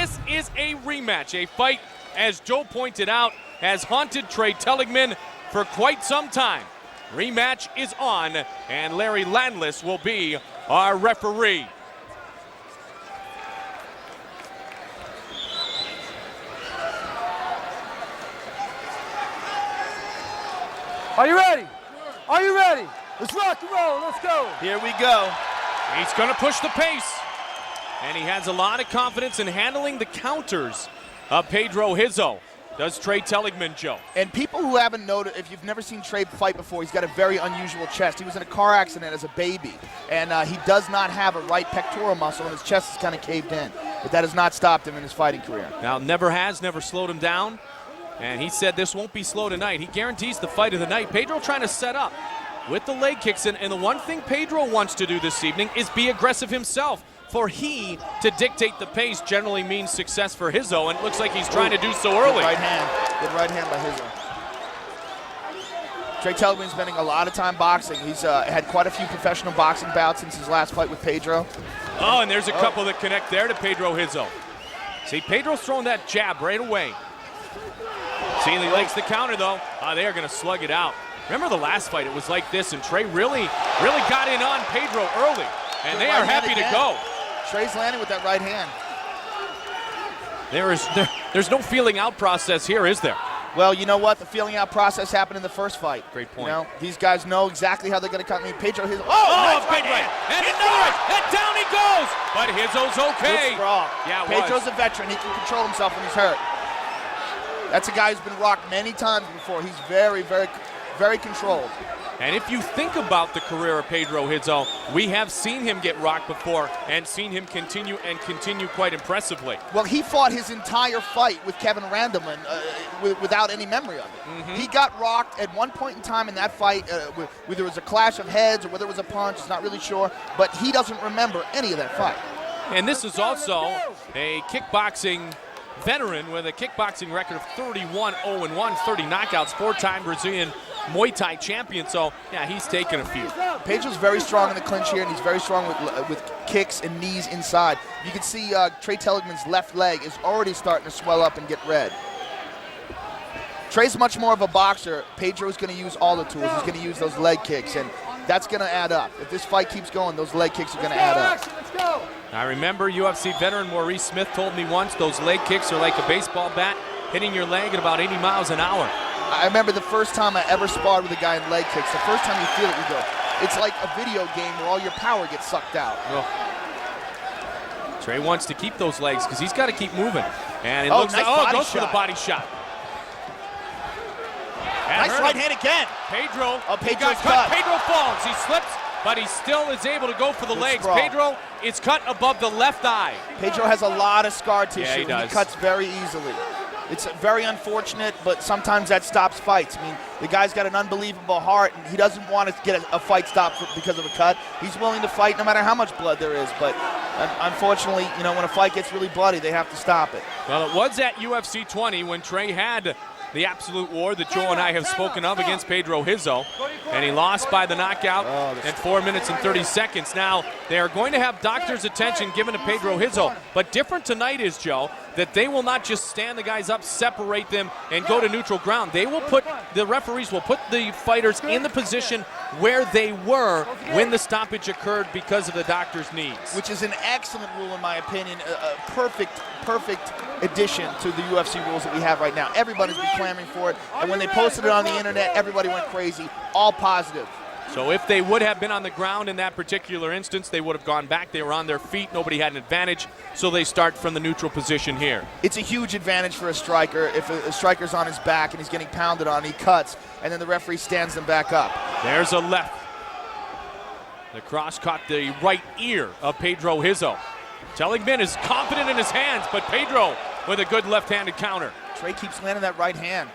This is a rematch, a fight, as Joe pointed out, has haunted Trey Telligman for quite some time. Rematch is on, and Larry Landless will be our referee. Are you ready? Are you ready? Let's rock and roll. Let's go. Here we go. He's going to push the pace, and he has a lot of confidence in handling the counters of Pedro Rizzo. Does Trey Telligman, Joe. And people who haven't noticed, if you've never seen Trey fight before, he's got a very unusual chest. He was in a car accident as a baby, and he does not have a right pectoral muscle, and his chest is kind of caved in. But that has not stopped him in his fighting career. Now, never slowed him down, and he said this won't be slow tonight. He guarantees the fight of the night. Pedro trying to set up with the leg kicks, and the one thing Pedro wants to do this evening is be aggressive himself. For he to dictate the pace generally means success for Rizzo, and it looks like he's trying to do so early. Good right hand. Good right hand by Rizzo. Trey Telligman's spending a lot of time boxing. He's had quite a few professional boxing bouts since his last fight with Pedro. Oh, and there's a couple that connect there to Pedro Rizzo. See, Pedro's throwing that jab right away. See, he likes the counter, though. They are going to slug it out. Remember the last fight? It was like this, and Trey really got in on Pedro early, and they are happy to go. Trey's landing with that right hand. There's no feeling out process here, is there? Well, you know what? The feeling out process happened in the first fight. Great point. You know, these guys know exactly how they're going to cut me. Pedro, nice big right. And another, and down he goes. But Rizzo's okay. Good sprawl. Yeah, Pedro's a veteran. He can control himself when he's hurt. That's a guy who's been rocked many times before. He's very, very, very controlled. And if you think about the career of Pedro Rizzo, we have seen him get rocked before and seen him continue quite impressively. Well, he fought his entire fight with Kevin Randleman without any memory of it. Mm-hmm. He got rocked at one point in time in that fight, whether it was a clash of heads or whether it was a punch, it's not really sure, but he doesn't remember any of that fight. And this is also a kickboxing veteran with a kickboxing record of 31-0-1, 30 knockouts, four-time Brazilian Muay Thai champion, so yeah, he's taken a few. Pedro's very strong in the clinch here, and he's very strong with kicks and knees inside. You can see Trey Telligman's left leg is already starting to swell up and get red. Trey's much more of a boxer. Pedro's going to use all the tools. He's going to use those leg kicks, and that's going to add up. If this fight keeps going, those leg kicks are going to add up. I remember UFC veteran Maurice Smith told me once, those leg kicks are like a baseball bat hitting your leg at about 80 miles an hour. I remember the first time I ever sparred with a guy in leg kicks. The first time you feel it, you go, it's like a video game where all your power gets sucked out. Oh. Trey wants to keep those legs because he's got to keep moving. And it looks like, goes for the body shot. Nice right hand again. Pedro, Pedro's got cut. Pedro falls. He slips, but he still is able to go for the legs. Sprawl. Pedro is cut above the left eye. Pedro has a lot of scar tissue. Yeah, he does. He cuts very easily. It's very unfortunate, but sometimes that stops fights. I mean, the guy's got an unbelievable heart, and he doesn't want to get a fight stopped because of a cut. He's willing to fight no matter how much blood there is, but unfortunately, you know, when a fight gets really bloody, they have to stop it. Well, it was at UFC 20 when Trey had the absolute war that Joe and I have spoken of against Pedro Rizzo, and he lost by the knockout in 4 minutes and 30 seconds. Now, they are going to have doctors' attention given to Pedro Rizzo, but different tonight is, Joe, that they will not just stand the guys up, separate them, and go to neutral ground. They will the referees will put the fighters in the position where they were when the stoppage occurred because of the doctor's needs. Which is an excellent rule in my opinion, a perfect addition to the UFC rules that we have right now. Everybody's been clamoring for it, and when they posted it on the internet, everybody went crazy, all positive. So if they would have been on the ground in that particular instance, they would have gone back. They were on their feet. Nobody had an advantage, so they start from the neutral position here. It's a huge advantage for a striker. If a striker's on his back and he's getting pounded on, he cuts, and then the referee stands them back up. There's a left. The cross caught the right ear of Pedro Rizzo. Telligman is confident in his hands, but Pedro with a good left-handed counter. Trey keeps landing that right hand.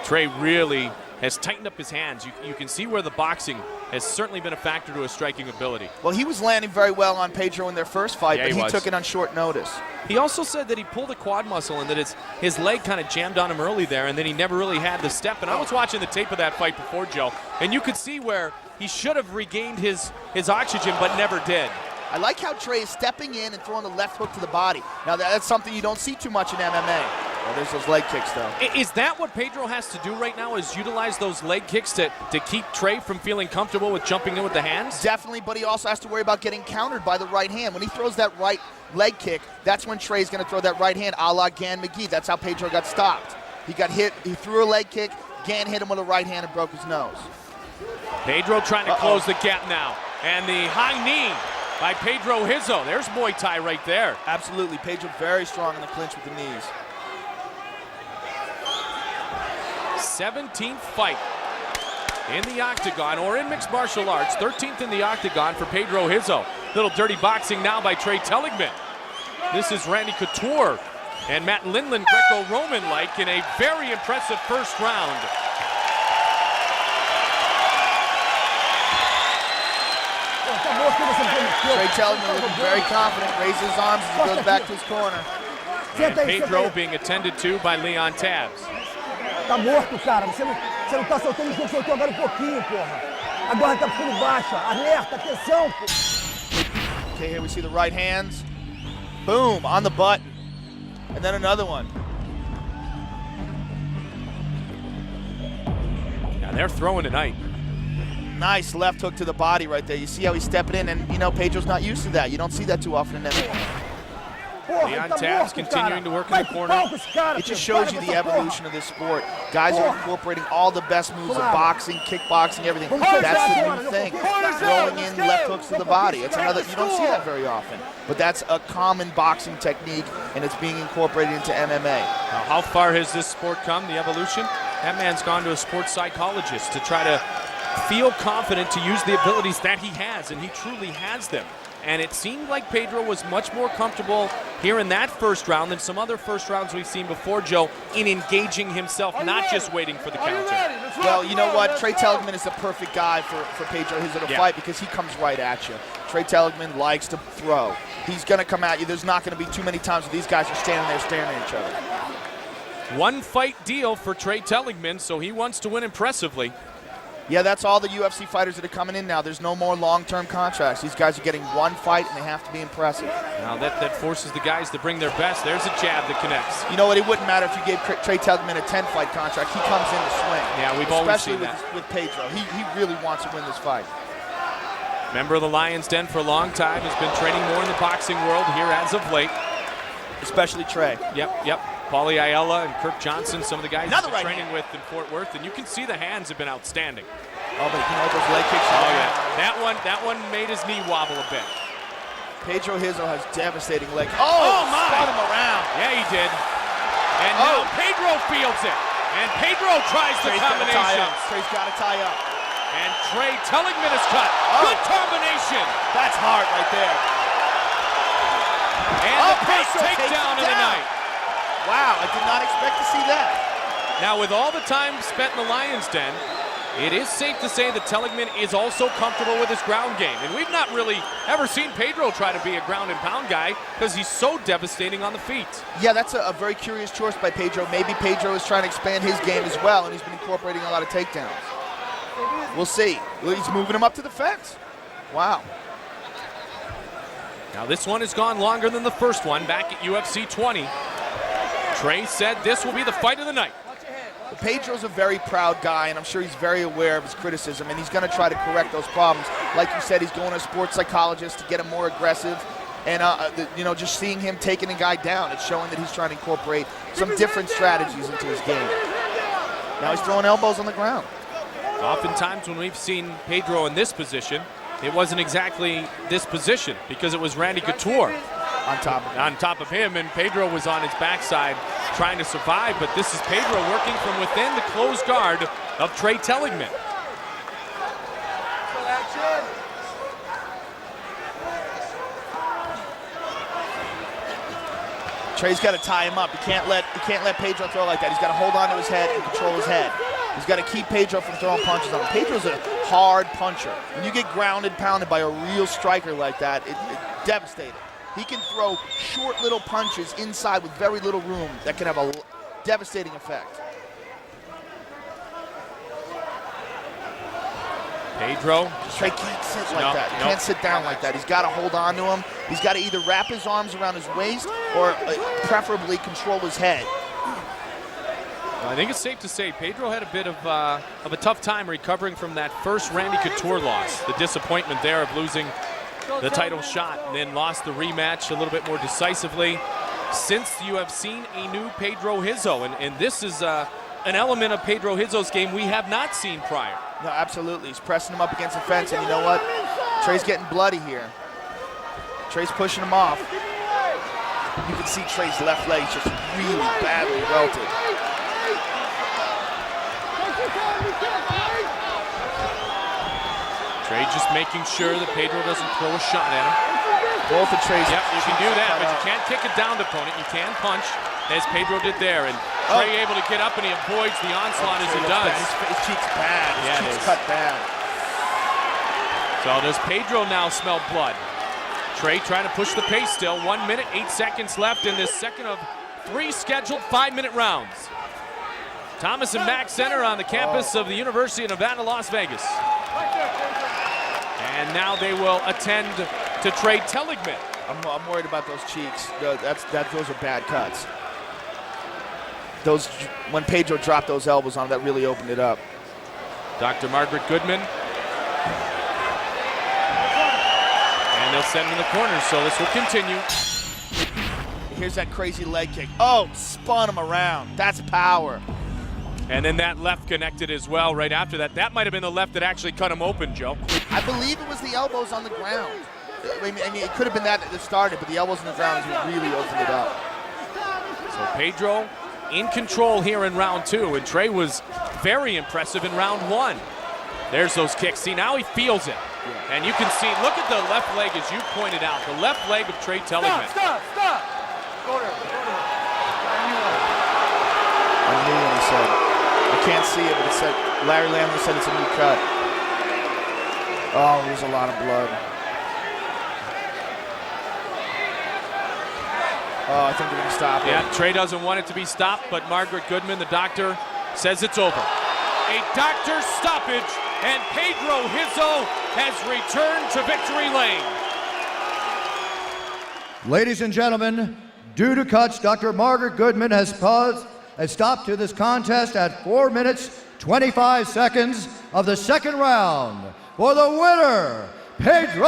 Trey really has tightened up his hands. You can see where the boxing has certainly been a factor to his striking ability. Well, he was landing very well on Pedro in their first fight, but he took it on short notice. He also said that he pulled a quad muscle and that his leg kind of jammed on him early there, and then he never really had the step. And I was watching the tape of that fight before, Joe, and you could see where he should have regained his oxygen but never did. I like how Trey is stepping in and throwing the left hook to the body. Now, that's something you don't see too much in MMA. Well, there's those leg kicks, though. Is that what Pedro has to do right now, is utilize those leg kicks to keep Trey from feeling comfortable with jumping in with the hands? Definitely, but he also has to worry about getting countered by the right hand. When he throws that right leg kick, that's when Trey's going to throw that right hand, a la Gan McGee. That's how Pedro got stopped. He got hit, he threw a leg kick, Gan hit him with a right hand and broke his nose. Pedro trying to close the gap now. And the high knee by Pedro Rizzo. There's Muay Thai right there. Absolutely, Pedro very strong in the clinch with the knees. 17th fight in the octagon or in mixed martial arts. 13th in the octagon for Pedro Rizzo. Little dirty boxing now by Trey Telligman. This is Randy Couture and Matt Lindland, Greco-Roman-like, in a very impressive first round. Trey Telligman looking very confident, raises his arms as he goes back to his corner. And Pedro being attended to by Leon Tabs. Tá morto, cara. Você não tá soltando o jogo, soltou agora pouquinho, porra. Agora tá ficando baixa. Alerta, atenção, porra. Okay, here we see the right hands. Boom, on the button. And then another one. Now they're throwing tonight. Nice left hook to the body right there. You see how he's stepping in, and you know Pedro's not used to that. You don't see that too often in MMA. Leon Tabs continuing to work in the corner. It just shows you the evolution of this sport. Guys are incorporating all the best moves of boxing, kickboxing, everything. That's the new thing. Throwing in left hooks to the body. It's another, you don't see that very often. But that's a common boxing technique, and it's being incorporated into MMA. Now, how far has this sport come, the evolution? That man's gone to a sports psychologist to try to feel confident to use the abilities that he has, and he truly has them. And it seemed like Pedro was much more comfortable here in that first round than some other first rounds we've seen before, Joe, in engaging himself, not just waiting for the counter. Well, you know what? Trey Telligman is the perfect guy for Pedro Rizzo to fight because he comes right at you. Trey Telligman likes to throw. He's going to come at you. There's not going to be too many times where these guys are standing there staring at each other. One fight deal for Trey Telligman, so he wants to win impressively. Yeah, that's all the UFC fighters that are coming in now. There's no more long-term contracts. These guys are getting one fight, and they have to be impressive. Now that forces the guys to bring their best. There's a jab that connects. You know what? It wouldn't matter if you gave Trey Telligman a 10-fight contract. He comes in to swing. Yeah, we've always seen that. Especially with Pedro. He really wants to win this fight. Member of the Lions Den for a long time. Has been training more in the boxing world here as of late. Especially Trey. Yep. Paulie Ayala and Kirk Johnson, some of the guys he's right training with in Fort Worth, and you can see the hands have been outstanding. Oh, but you know those leg kicks. Oh yeah, that one made his knee wobble a bit. Pedro Rizzo has devastating leg. Oh my! Spun him around. Yeah, he did. And now Pedro feels it, and Pedro tries the combination. Trey's got to tie up. And Trey Telligman is cut. Good combination. That's hard right there. And the first takedown of the night. Wow, I did not expect to see that. Now, with all the time spent in the Lions Den, it is safe to say that Telligman is also comfortable with his ground game. And we've not really ever seen Pedro try to be a ground and pound guy because he's so devastating on the feet. Yeah, that's a very curious choice by Pedro. Maybe Pedro is trying to expand his game as well, and he's been incorporating a lot of takedowns. We'll see. He's moving him up to the fence. Wow. Now, this one has gone longer than the first one back at UFC 20. Trey said this will be the fight of the night. Pedro's a very proud guy, and I'm sure he's very aware of his criticism, and he's going to try to correct those problems. Like you said, he's going to a sports psychologist to get him more aggressive. And, you know, just seeing him taking a guy down, it's showing that he's trying to incorporate some different strategies into his game. Now he's throwing elbows on the ground. Oftentimes when we've seen Pedro in this position, it wasn't exactly this position because it was Randy Couture on top of him, and Pedro was on his backside trying to survive, but this is Pedro working from within the closed guard of Trey Telligman. Trey's got to tie him up. He can't let Pedro throw like that. He's got to hold on to his head and control his head. He's got to keep Pedro from throwing punches on him. Pedro's a hard puncher. When you get grounded, pounded by a real striker like that, it's devastating. He can throw short little punches inside with very little room that can have a devastating effect. Pedro. Trey can't sit like No, that. He no. can't sit down like that. He's got to hold on to him. He's got to either wrap his arms around his waist or preferably control his head. I think it's safe to say Pedro had a bit of a tough time recovering from that first Randy Couture loss. The disappointment there of losing the title shot, and then lost the rematch a little bit more decisively. Since you have seen a new Pedro Rizzo, and this is an element of Pedro Rizzo's game we have not seen prior. No, absolutely. He's pressing him up against the fence, and you know what? Trey's getting bloody here. Trey's pushing him off. You can see Trey's left leg just really badly welted. Trey just making sure that Pedro doesn't throw a shot at him. Both of Trey's. Yep, you can do that, but you can't kick a downed opponent. You can punch, as Pedro did there. And Trey able to get up, and he avoids the onslaught as he does. His cheek's bad. His cheek's cut bad. So does Pedro now smell blood? Trey trying to push the pace still. 1 minute, 8 seconds left in this second of 3 scheduled 5-minute rounds. Thomas and Mack Center on the campus of the University of Nevada, Las Vegas. And now they will attend to Trey Telligman. I'm worried about those cheeks. Those are bad cuts. When Pedro dropped those elbows on him, that really opened it up. Dr. Margaret Goodman. And they'll send him in the corner, so this will continue. Here's that crazy leg kick. Oh, spun him around. That's power. And then that left connected as well right after that. That might have been the left that actually cut him open, Joe. I believe it was the elbows on the ground. I mean, it could have been that started, but the elbows on the ground really opened it up. So Pedro in control here in round 2, and Trey was very impressive in round 1. There's those kicks. See, now he feels it. Yeah. And you can see, look at the left leg as you pointed out, the left leg of Trey Telligman. Stop! Go there. I knew when he said, I can't see it, but it said, Larry Lamley said it's a new cut. Oh, there's a lot of blood. Oh, I think they're going to stop it. Yeah, Trey doesn't want it to be stopped, but Margaret Goodman, the doctor, says it's over. A doctor's stoppage, and Pedro Rizzo has returned to victory lane. Ladies and gentlemen, due to cuts, Dr. Margaret Goodman has stopped to this contest at 4 minutes, 25 seconds of the second round. For the winner, Pedro